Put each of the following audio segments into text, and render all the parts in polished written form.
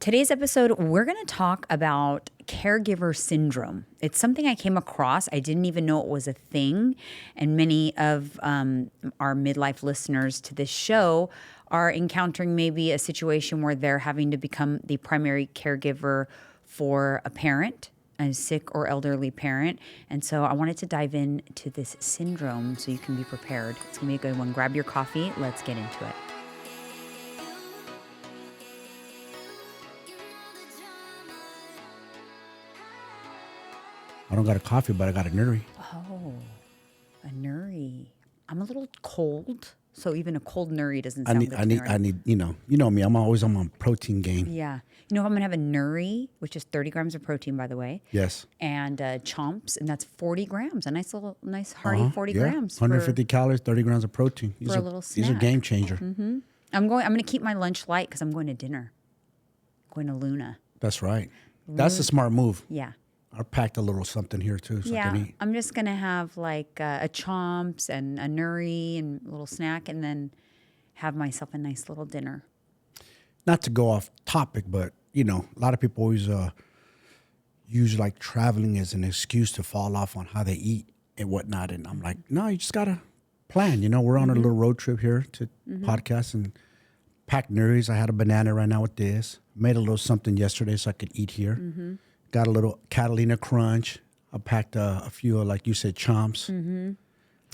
Today's episode, we're going to talk about caregiver syndrome. It's something I came across. I didn't even know it was a thing. And many of our midlife listeners to this show are encountering maybe a situation where they're having to become the primary caregiver for a parent, a sick or elderly parent. And so I wanted to dive into this syndrome so you can be prepared. It's going to be a good one. Grab your coffee. Let's get into it. I don't got a coffee, but I got a nuri. Oh, a nuri. I'm a little cold, so even a cold nuri doesn't sound good to me, right? I need, you know me. I'm always on my protein game. Yeah. You know, I'm going to have a nuri, which is 30 grams of protein, by the way. Yes. And chomps, and that's 40 grams. A nice hearty 40 grams. 150 calories, 30 grams of protein. For a little snack. These are game changer. Mm-hmm. I'm going to keep my lunch light because I'm going to dinner. Going to Luna. That's right. That's a smart move. Yeah. I packed a little something here too, so I can eat. I'm just going to have like a chomps and a nuri and a little snack, and then have myself a nice little dinner. Not to go off topic, but a lot of people always use like traveling as an excuse to fall off on how they eat and whatnot. And I'm like, no, you just gotta plan. We're on a little road trip here to podcast and packed nuris. I had a banana right now with this. Made a little something yesterday so I could eat here. Mm-hmm. Got a little Catalina Crunch. I packed a few, like you said, chomps. Mm-hmm.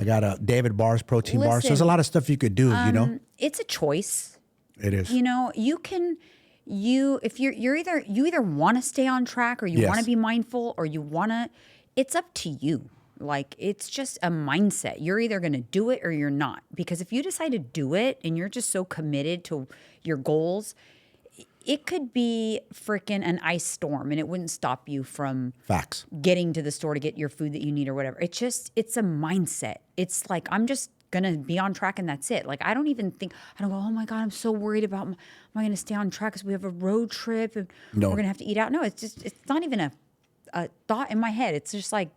I got a David Bars protein bar. So there's a lot of stuff you could do, It's a choice. It is. You either want to stay on track or you want to be mindful or it's up to you. Like, it's just a mindset. You're either going to do it or you're not. Because if you decide to do it and you're just so committed to your goals, it could be freaking an ice storm and it wouldn't stop you from Facts. Getting to the store to get your food that you need or whatever. It's a mindset. It's like, I'm just going to be on track and that's it. Like, I don't go, oh my God, I'm so worried about, am I going to stay on track because we have a road trip and we're going to have to eat out? No, it's not even a thought in my head. It's just like,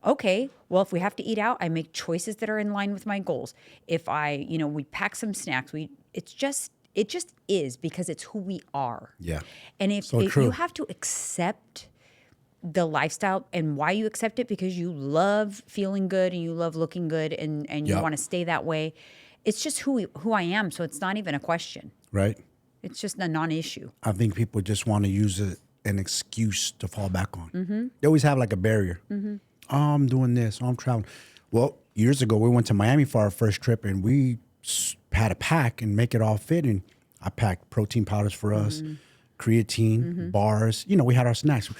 okay, well, if we have to eat out, I make choices that are in line with my goals. If we pack some snacks, it just is because it's who we are. Yeah. And if you have to accept the lifestyle and why you accept it because you love feeling good and you love looking good and you want to stay that way, it's just who I am. So it's not even a question. Right. It's just a non-issue. I think people just want to use an excuse to fall back on. Mm-hmm. They always have like a barrier. Mm-hmm. Oh, I'm doing this. Oh, I'm traveling. Well, years ago, we went to Miami for our first trip and we had to pack and make it all fit. And I packed protein powders for us, creatine, bars. We had our snacks.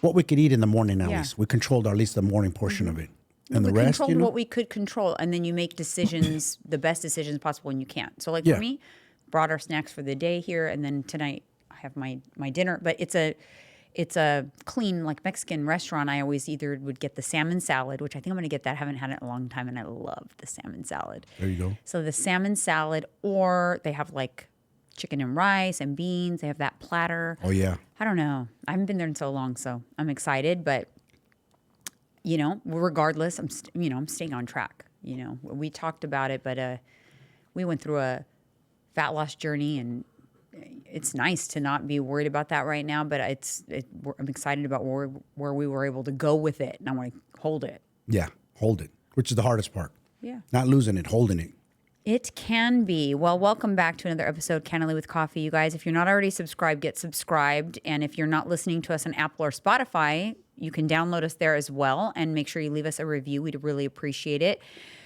What we could eat in the morning at least. We controlled at least the morning portion of it. And the rest, controlled what we could control. And then you make decisions, the best decisions possible when you can't. So like for me, brought our snacks for the day here. And then tonight I have my dinner. But it's a clean, like Mexican restaurant. I always either would get the salmon salad, which I think I'm going to get that. I haven't had it in a long time, and I love the salmon salad. There you go. So the salmon salad, or they have like chicken and rice and beans. They have that platter. Oh, yeah. I don't know. I haven't been there in so long, so I'm excited. But, regardless, I'm staying on track. We talked about it, but we went through a fat loss journey, and it's nice to not be worried about that right now, but I'm excited about where we were able to go with it, and I want to hold it. Yeah, hold it, which is the hardest part. Yeah. Not losing it, holding it. It can be. Well, welcome back to another episode, Candidly with Coffee. You guys, if you're not already subscribed, get subscribed. And if you're not listening to us on Apple or Spotify, you can download us there as well, and make sure you leave us a review. We'd really appreciate it.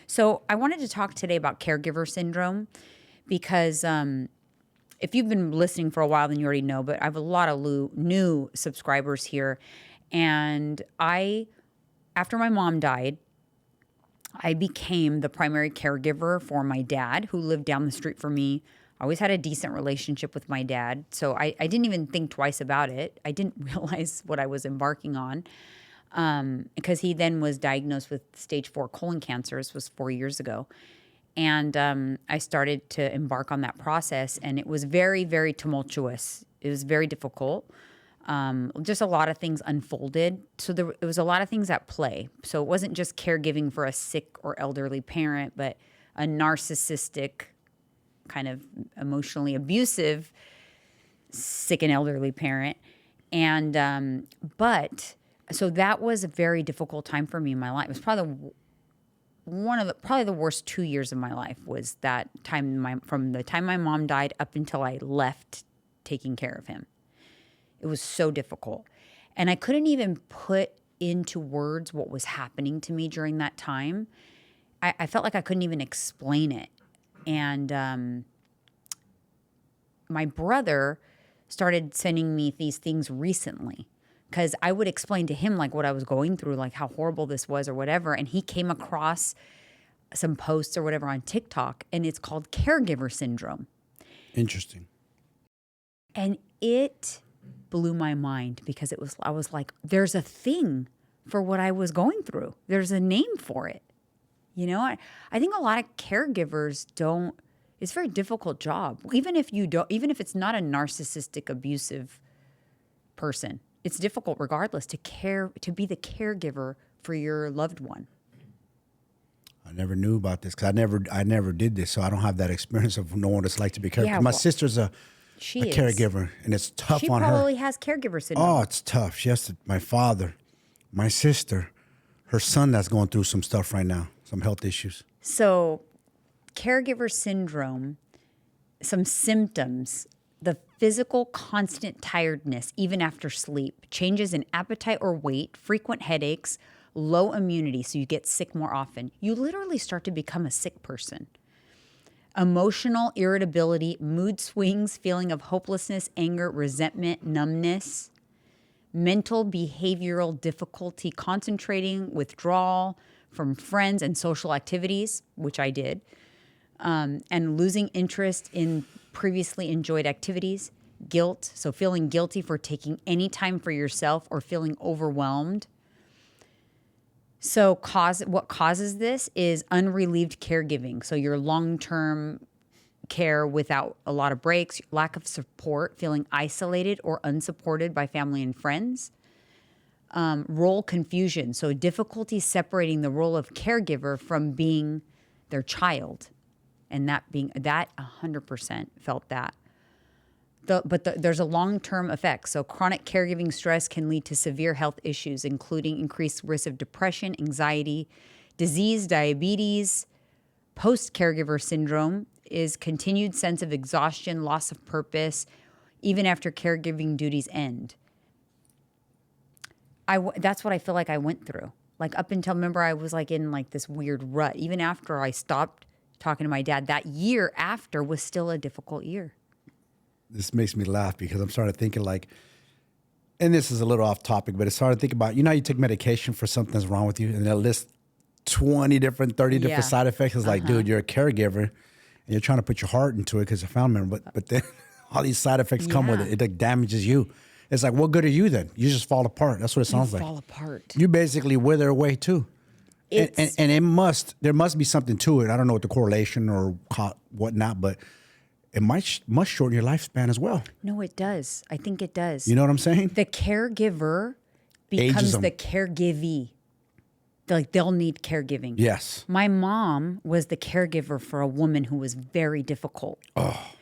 So I wanted to talk today about caregiver syndrome because if you've been listening for a while, then you already know, but I have a lot of new subscribers here. And after my mom died, I became the primary caregiver for my dad, who lived down the street from me. I always had a decent relationship with my dad, so I didn't even think twice about it. I didn't realize what I was embarking on because he then was diagnosed with stage 4 colon cancer. This was 4 years ago. And I started to embark on that process, and it was very, very tumultuous. It was very difficult. Just a lot of things unfolded. So there was a lot of things at play. So it wasn't just caregiving for a sick or elderly parent, but a narcissistic, kind of emotionally abusive sick and elderly parent. And, but so that was a very difficult time for me in my life. It was probably probably the worst 2 years of my life was that time, from the time my mom died up until I left taking care of him. It was so difficult. And I couldn't even put into words what was happening to me during that time. I felt like I couldn't even explain it. And my brother started sending me these things recently because I would explain to him like what I was going through, like how horrible this was or whatever. And he came across some posts or whatever on TikTok, and it's called caregiver syndrome. Interesting. And it blew my mind because I was like, there's a thing for what I was going through. There's a name for it. You know, I think a lot of caregivers don't, it's a very difficult job. Even if it's not a narcissistic, abusive person, it's difficult regardless to be the caregiver for your loved one. I never knew about this because I never did this, so I don't have that experience of knowing what it's like to be a caregiver. Yeah, My sister's a caregiver, and it's tough on her. She probably has caregiver syndrome. Oh, it's tough. She has to, my father, my sister, her son that's going through some stuff right now, some health issues. So caregiver syndrome, some symptoms: the physical constant tiredness, even after sleep, changes in appetite or weight, frequent headaches, low immunity, so you get sick more often. You literally start to become a sick person. Emotional irritability, mood swings, feeling of hopelessness, anger, resentment, numbness, mental behavioral difficulty concentrating, withdrawal from friends and social activities, which I did, and losing interest in previously enjoyed activities, guilt, so feeling guilty for taking any time for yourself or feeling overwhelmed. So what causes this is unrelieved caregiving. So your long-term care without a lot of breaks, lack of support, feeling isolated or unsupported by family and friends. Role confusion. So difficulty separating the role of caregiver from being their child. And that 100% felt that. But there's a long-term effect. So chronic caregiving stress can lead to severe health issues, including increased risk of depression, anxiety, disease, diabetes. Post-caregiver syndrome is continued sense of exhaustion, loss of purpose, even after caregiving duties end. That's what I feel like I went through. Like up until, remember, I was like in like this weird rut. Even after I stopped talking to my dad, that year after was still a difficult year. This makes me laugh because I'm starting thinking like, and this is a little off topic, but it's starting to think about, you know, how you take medication for something that's wrong with you and they'll list 30 different side effects. It's like, dude, you're a caregiver and you're trying to put your heart into it because a family member, but then all these side effects come with it. It like damages you. It's like, what good are you then? You just fall apart. That's what it sounds like. Fall apart. You basically wither away too. And there must be something to it. I don't know what the correlation or whatnot, but it must shorten your lifespan as well. No, it does. I think it does. You know what I'm saying? The caregiver becomes the caregivee. Like they'll need caregiving. Yes. My mom was the caregiver for a woman who was very difficult. Oh.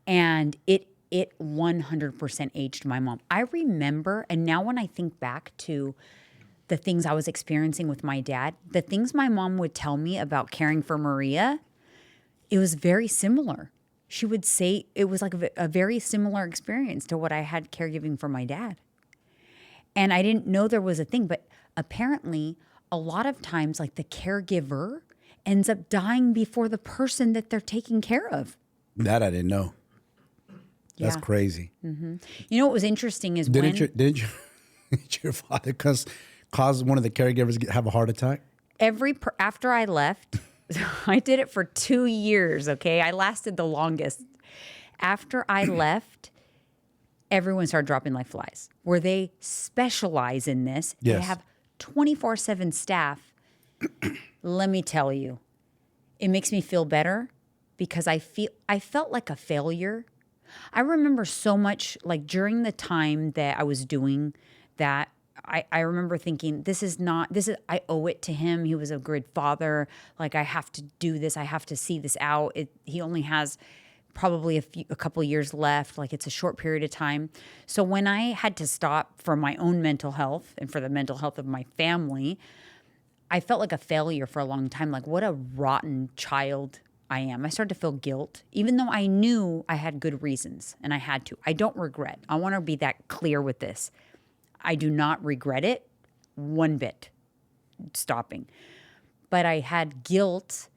And it 100% aged my mom. I remember, and now when I think back to the things I was experiencing with my dad, the things my mom would tell me about caring for Maria, it was very similar. She would say it was like a very similar experience to what I had caregiving for my dad. And I didn't know there was a thing, but apparently a lot of times like the caregiver ends up dying before the person that they're taking care of. That I didn't know. That's crazy. Mm-hmm. You know what was interesting is did your father cause one of the caregivers have a heart attack? After I left, I did it for 2 years, okay? I lasted the longest. After I left, everyone started dropping like flies. Where they specialize in this, they have 24/7 staff. Let me tell you, it makes me feel better because I felt like a failure. I remember so much, like during the time that I was doing that, I remember thinking, I owe it to him. He was a good father. Like I have to do this. I have to see this out. He only has probably a couple years left. Like it's a short period of time. So when I had to stop for my own mental health and for the mental health of my family, I felt like a failure for a long time. Like what a rotten child I am. I started to feel guilt, even though I knew I had good reasons and I had to. I don't regret. I want to be that clear with this. I do not regret it one bit, stopping. But I had guilt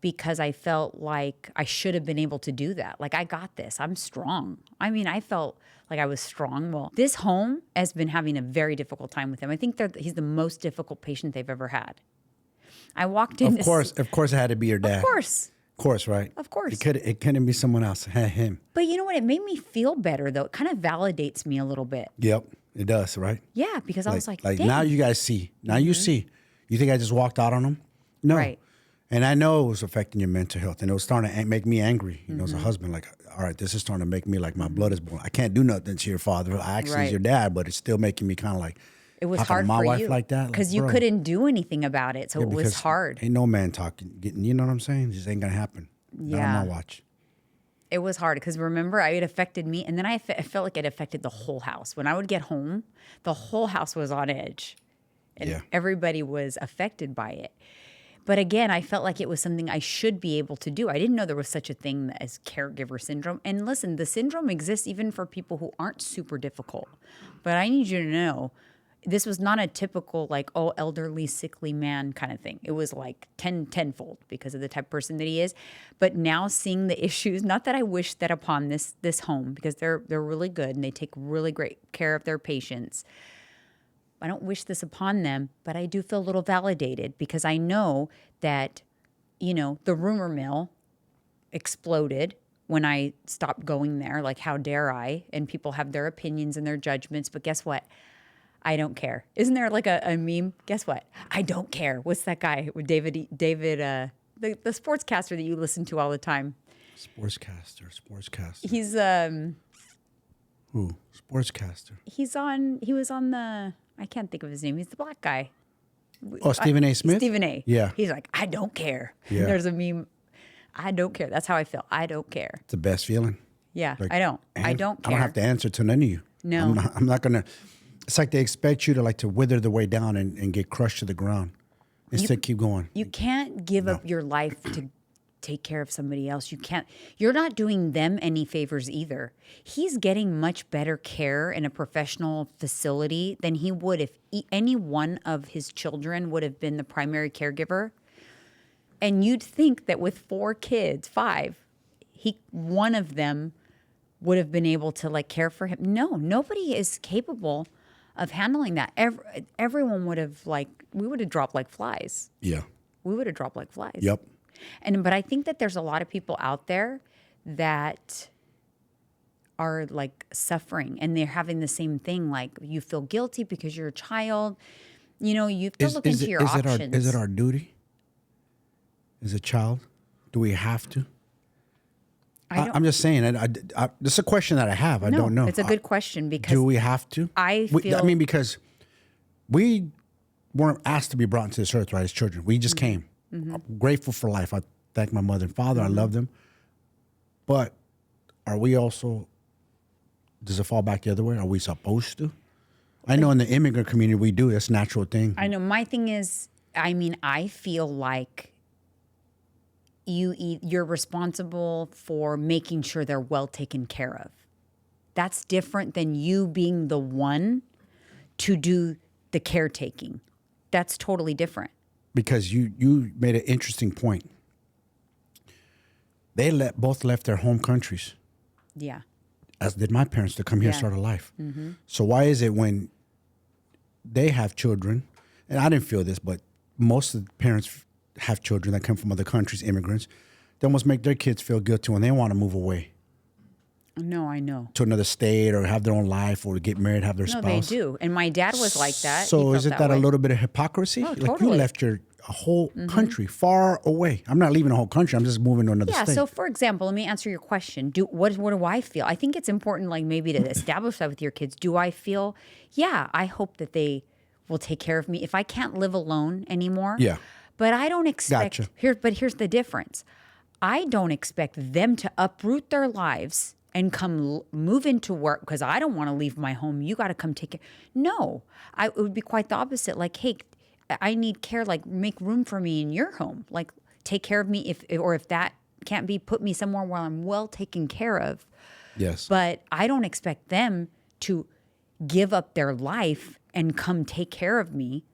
because I felt like I should have been able to do that. Like, I got this. I'm strong. I mean, I felt like I was strong. Well, this home has been having a very difficult time with him. I think he's the most difficult patient they've ever had. I walked in. Of course, it had to be your dad. Of course. Of course, right? Of course. It couldn't be someone else. Him. But you know what? It made me feel better, though. It kind of validates me a little bit. Yep, it does, right? Yeah, because I was like, dang. Dang. Now you guys see. Now you see. You think I just walked out on him? No. Right. And I know it was affecting your mental health, and it was starting to make me angry. You know, as a husband, like, all right, this is starting to make me like my blood is boiling. I can't do nothing to your father. I actually is your dad, but it's still making me kind of like. It was how hard my for wife you like that because like, you couldn't do anything about it, so it was hard. Ain't no man getting. You know what I'm saying? It just ain't gonna happen. Yeah. Not on my watch. It was hard because remember, it affected me, and then I felt like it affected the whole house. When I would get home, the whole house was on edge, and everybody was affected by it. But again, I felt like it was something I should be able to do. I didn't know there was such a thing as caregiver syndrome. And listen, the syndrome exists even for people who aren't super difficult. But I need you to know, this was not a typical like, oh, elderly, sickly man kind of thing. It was like tenfold because of the type of person that he is. But now seeing the issues, not that I wish that upon this home, because they're really good and they take really great care of their patients. I don't wish this upon them, but I do feel a little validated because I know that, you know, the rumor mill exploded when I stopped going there. Like, how dare I? And people have their opinions and their judgments. But guess what? I don't care. Isn't there like a meme? Guess what? I don't care. What's that guy with David, the sportscaster that you listen to all the time? Sportscaster. He's who? Sportscaster. He was on the, I can't think of his name. He's the black guy. Oh, Stephen A. Smith? Stephen A. Yeah. He's like, I don't care. Yeah. There's a meme. I don't care. That's how I feel. I don't care. It's the best feeling. Yeah, Like, I don't care. I don't have to answer to none of you. No. I'm not going to. It's like they expect you to wither the way down and get crushed to the ground. Instead, keep going. You can't give up your life to take care of somebody else. You can't. You're not doing them any favors either. He's getting much better care in a professional facility than he would if any one of his children would have been the primary caregiver. And you'd think that with 4 kids, 5, one of them would have been able to like care for him. No, nobody is capable of handling that. Everyone would have we would have dropped like flies. Yeah. We would have dropped like flies. Yep. But I think that there's a lot of people out there that are like suffering and they're having the same thing. Like, you feel guilty because you're a child. You know, you have to look into your options. Is it our duty as a child? Do we have to? I'm just saying. This is a question that I have. I don't know. It's a good question because do we have to? Because we weren't asked to be brought into this earth, right? As children, we just came. I'm grateful for life. I thank my mother and father. I love them. But are we also? Does it fall back the other way? Are we supposed to? I know in the immigrant community we do. It's a natural thing. I know. My thing is, I feel like you're responsible for making sure they're well taken care of. That's different than you being the one to do the caretaking. That's totally different. Because you made an interesting point. They both left their home countries. Yeah. As did my parents, to come here and start a life. Mm-hmm. So why is it when they have children, and I didn't feel this, but most of the parents have children that come from other countries, immigrants, they almost make their kids feel guilty when they want to move away. No, I know. To another state or have their own life or get married, have their spouse. No, they do. And my dad was like that. So isn't that a little bit of hypocrisy? Oh, like totally. you left a whole country far away. I'm not leaving a whole country. I'm just moving to another state. Yeah, so for example, let me answer your question. What do I feel? I think it's important maybe to establish that with your kids. Do I feel, I hope that they will take care of me if I can't live alone anymore. Yeah. But I don't expect. Gotcha. But here's the difference. I don't expect them to uproot their lives and come move into work because I don't want to leave my home. You got to come take care. No, it would be quite the opposite. Like, hey, I need care. Like, make room for me in your home. Like, take care of me if that can't be, put me somewhere where I'm well taken care of. Yes. But I don't expect them to give up their life and come take care of me.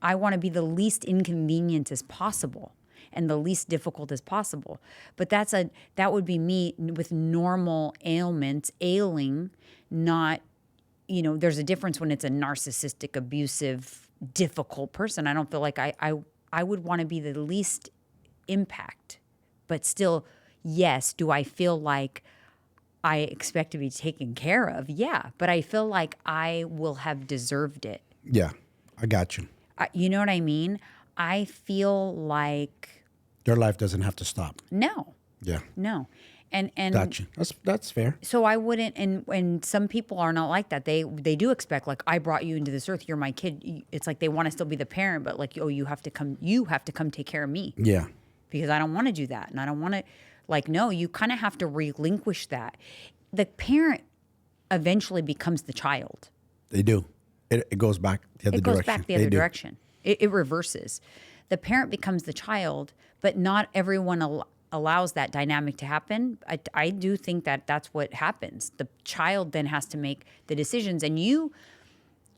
I want to be the least inconvenient as possible and the least difficult as possible. But that would be me with normal ailments, not, there's a difference when it's a narcissistic, abusive, difficult person. I don't feel like I would want to be the least impact. But still, yes, do I feel like I expect to be taken care of? Yeah, but I feel like I will have deserved it. Yeah, I got you. You know what I mean? I feel like Their life doesn't have to stop. no, Yeah. no, and Got you. That's fair. so I wouldn't. And some people are not like that. They do expect, like, I brought you into this earth. You're my kid. It's like they want to still be the parent, but like, oh, you have to come take care of me. Yeah. Because I don't want to do that, and I don't want to. Like, no, you kind of have to relinquish that. The parent eventually becomes the child. They do. It goes back the other direction. It goes back the other direction. It reverses. The parent becomes the child, but not everyone allows that dynamic to happen. I do think that that's what happens. The child then has to make the decisions, and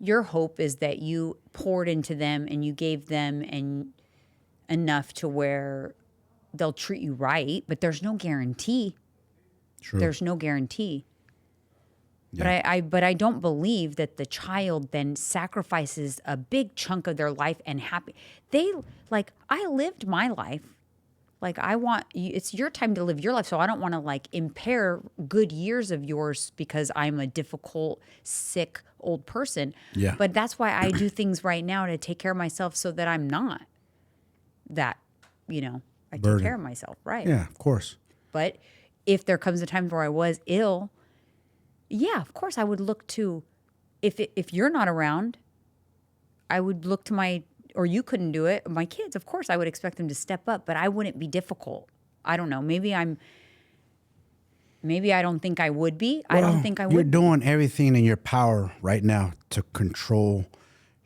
your hope is that you poured into them and you gave them enough to where they'll treat you right, but there's no guarantee. True. There's no guarantee. Yeah. But I don't believe that the child then sacrifices a big chunk of their life and I lived my life. Like, it's your time to live your life. So I don't want to like impair good years of yours because I'm a difficult, sick, old person. Yeah. But that's why I do things right now to take care of myself so that I'm not that, I Burden. take care of myself. Right. Yeah, of course. But if there comes a time where I was ill, yeah, of course I would look to, if you're not around, I would look to or you couldn't do it, my kids, of course I would expect them to step up, but I wouldn't be difficult. I don't know. Maybe I don't think I would be. I don't think I would. You're doing everything in your power right now to control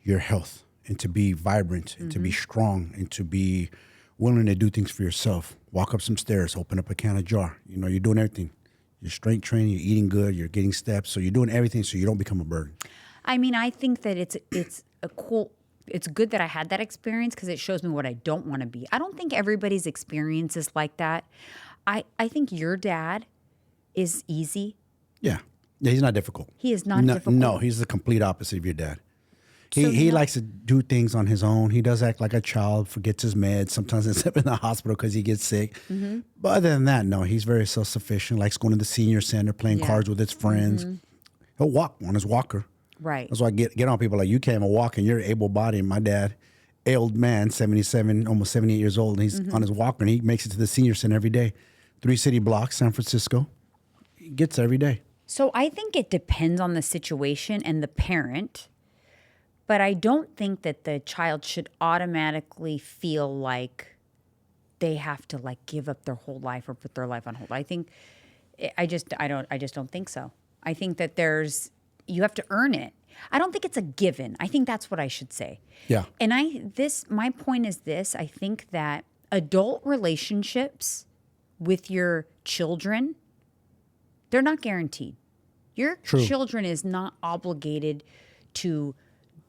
your health and to be vibrant and to be strong and to be willing to do things for yourself. Walk up some stairs, open up a can of jar. You're doing everything. You're strength training, you're eating good, you're getting steps. So you're doing everything so you don't become a burden. I mean, I think that it's good that I had that experience because it shows me what I don't want to be. I don't think everybody's experience is like that. I think your dad is easy. Yeah. Yeah, he's not difficult. He is not difficult. No, he's the complete opposite of your dad. He likes to do things on his own. He does act like a child, forgets his meds, sometimes ends up in the hospital because he gets sick. Mm-hmm. But other than that, no, he's very self-sufficient, likes going to the senior center, playing cards with his friends. Mm-hmm. He'll walk on his walker. Right. That's why I get on people like, you can't even walk and you're able-bodied. My dad, old man, 77, almost 78 years old, and he's on his walker and he makes it to the senior center every day. 3 city blocks, San Francisco. He gets there every day. So I think it depends on the situation and the parent. But I don't think that the child should automatically feel like they have to like give up their whole life or put their life on hold. I think I just don't think so. I think that you have to earn it. I don't think it's a given. I think that's what I should say. Yeah. And my point is this, I think that adult relationships with your children, they're not guaranteed. Your children is not obligated to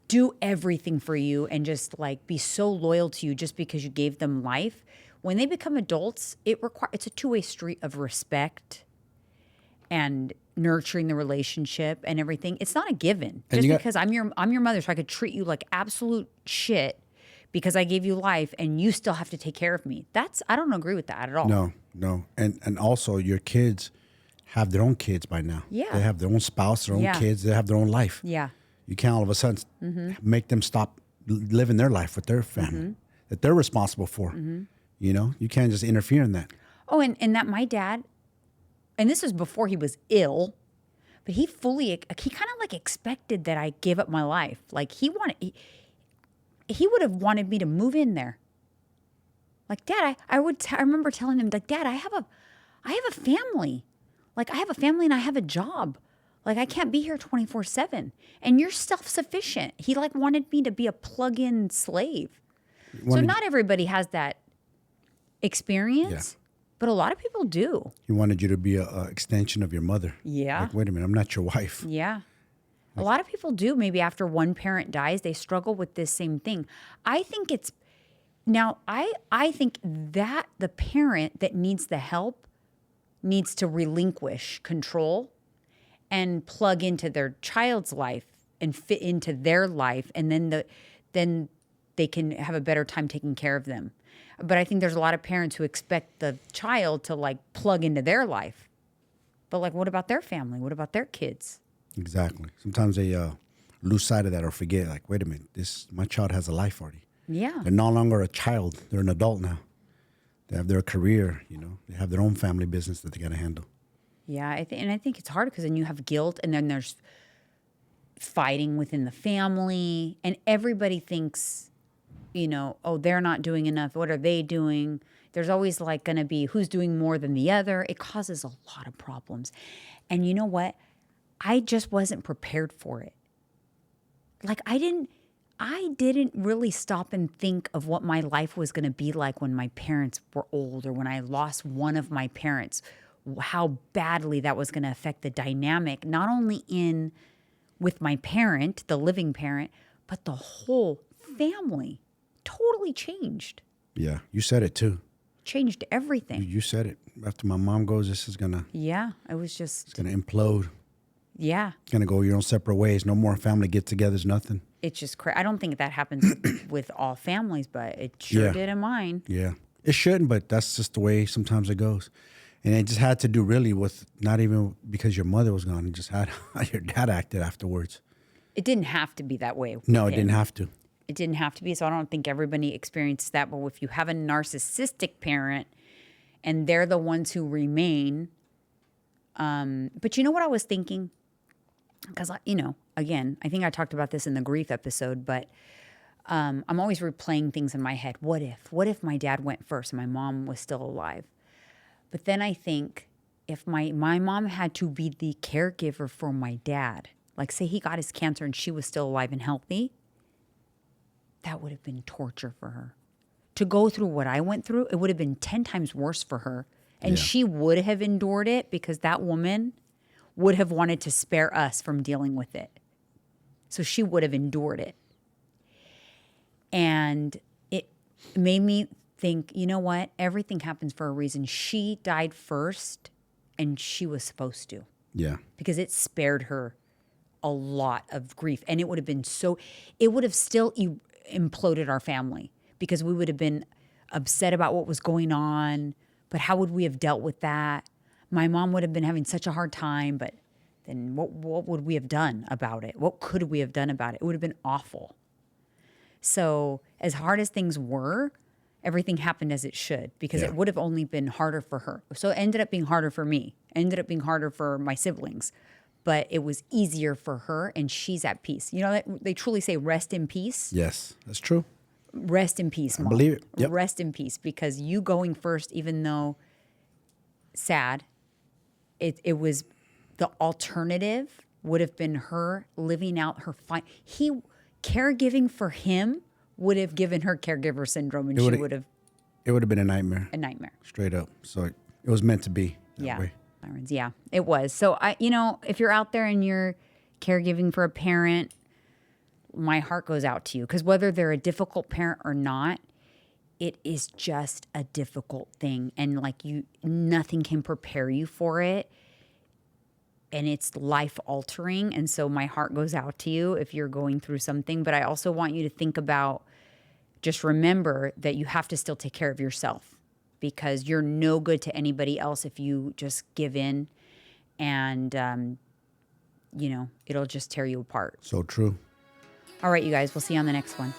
do everything for you and just like be so loyal to you just because you gave them life. When they become adults, it's a two-way street of respect and nurturing the relationship and everything. It's not a given. Just because I'm your mother, so I could treat you like absolute shit because I gave you life and you still have to take care of me. I don't agree with that at all. No. And also your kids have their own kids by now. Yeah. They have their own spouse, their own kids, they have their own life. Yeah. You can't all of a sudden make them stop living their life with their family that they're responsible for. You can't just interfere in that. Oh, and that my dad, and this was before he was ill, but he kind of like expected that I gave up my life. Like he would have wanted me to move in there. Like, Dad, I remember telling him, like, Dad, I have a family. Like, I have a family and I have a job. Like, I can't be here 24/7. And you're self-sufficient. He like wanted me to be a plug-in slave. So not everybody has that experience, but a lot of people do. He wanted you to be a extension of your mother. Yeah. Like, wait a minute, I'm not your wife. Yeah. A lot of people do. Maybe after one parent dies, they struggle with this same thing. I think I think that the parent that needs the help needs to relinquish control and plug into their child's life and fit into their life. And then they can have a better time taking care of them. But I think there's a lot of parents who expect the child to like plug into their life. But like, what about their family? What about their kids? Exactly. Sometimes they lose sight of that or forget. Like, wait a minute, my child has a life already. Yeah. They're no longer a child. They're an adult now. They have their career. They have their own family business that they got to handle. Yeah, I think it's hard because then you have guilt, and then there's fighting within the family, and everybody thinks, oh, they're not doing enough. What are they doing? There's always like going to be who's doing more than the other. It causes a lot of problems. And you know what? I just wasn't prepared for it. Like I didn't really stop and think of what my life was going to be like when my parents were old or when I lost one of my parents, how badly that was going to affect the dynamic, not only with my parent, the living parent, but the whole family. Totally changed. Yeah, you said it too. Changed everything. You said it. After my mom goes, this is going to... Yeah, it's going to implode. Yeah. It's going to go your own separate ways. No more family get-togethers, nothing. It's just crazy. I don't think that happens with all families, but it sure did in mine. Yeah. It shouldn't, but that's just the way sometimes it goes. And it just had to do really with not even because your mother was gone. It just had how your dad acted afterwards. It didn't have to be that way. No, it didn't have to. It didn't have to be. So I don't think everybody experiences that. But if you have a narcissistic parent and they're the ones who remain. But you know what I was thinking? Because, again, I think I talked about this in the grief episode, but I'm always replaying things in my head. What if my dad went first and my mom was still alive? But then I think if my mom had to be the caregiver for my dad, like say he got his cancer and she was still alive and healthy, that would have been torture for her. To go through what I went through, it would have been 10 times worse for her. And she would have endured it because that woman would have wanted to spare us from dealing with it. So she would have endured it. And it made me think, you know what? Everything happens for a reason. She died first and she was supposed to. Yeah. Because it spared her a lot of grief. And it would have still imploded our family because we would have been upset about what was going on. But how would we have dealt with that? My mom would have been having such a hard time, but then what would we have done about it? What could we have done about it? It would have been awful. So as hard as things were, everything happened as it should because it would have only been harder for her. So it ended up being harder for me. It ended up being harder for my siblings. But it was easier for her and she's at peace. They truly say rest in peace. Yes, that's true. Rest in peace, Mom. I believe it. Yep. Rest in peace because you going first, even though sad, it was the alternative would have been her living out her caregiving for him would have given her caregiver syndrome and she would have. It would have been a nightmare. A nightmare. Straight up. So it was meant to be that way. Yeah, it was. So if you're out there and you're caregiving for a parent, my heart goes out to you because whether they're a difficult parent or not, it is just a difficult thing. And nothing can prepare you for it. And it's life altering. And so my heart goes out to you if you're going through something. But I also want you to think about, just remember that you have to still take care of yourself because you're no good to anybody else if you just give in and, it'll just tear you apart. So true. All right, you guys, we'll see you on the next one.